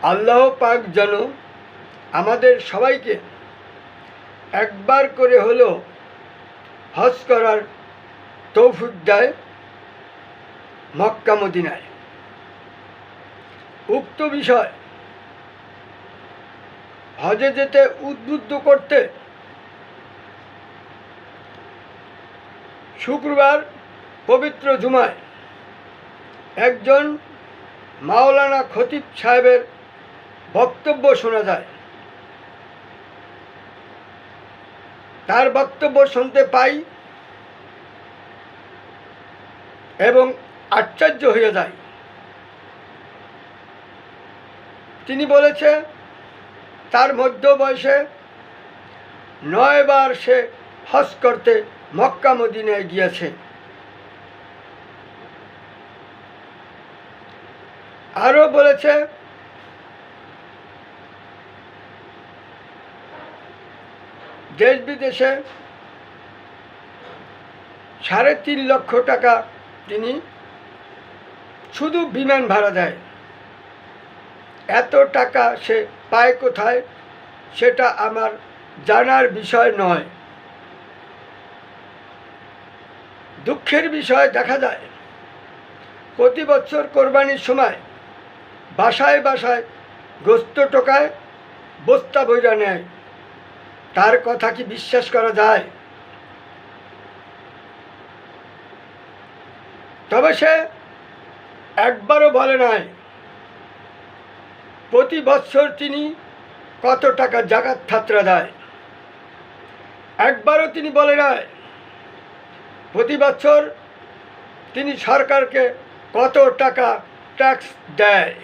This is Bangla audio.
আল্লাহ পাক যেন আমাদের সবাইকে একবার করে হলেও হজ করার তৌফিক দেয় মক্কা মদিনায়। উক্ত বিষয় হজে যেতে উদ্বুদ্ধ করতে শুক্রবার পবিত্র জুমায় একজন মাওলানা খতিব সাহেবের বক্তব্য শোনা যায়। তার বক্তব্য শুনতে পাই এবং আশ্চর্য হয়ে যায়। তিনি বলেছে তার মধ্য বয়সে 9 বার সে হজ করতে মক্কা মদিনায় গিয়েছে। আরও বলেছে দেশ বিদেশে 3.5 লক্ষ টাকা তিনি শুধু বিমান ভাড়া দেয়। এত টাকা সে পায় কোথায় সেটা আমার জানার বিষয় নয়। দুঃখের বিষয় দেখা যায় প্রতি বছর কোরবানির সময় বাসায় বাসায় গোস্ত টোকায় বস্তা বইরা নেয়। তার কথা কি বিশ্বাস করা যায়? তবে সে একবারও বলে নাই প্রতি বছর তিনি কত টাকা জাকাত ফাতরা দেয়। একবারও তিনি বলে নাই প্রতি বছর তিনি সরকারকে কত টাকা ট্যাক্স দেয়।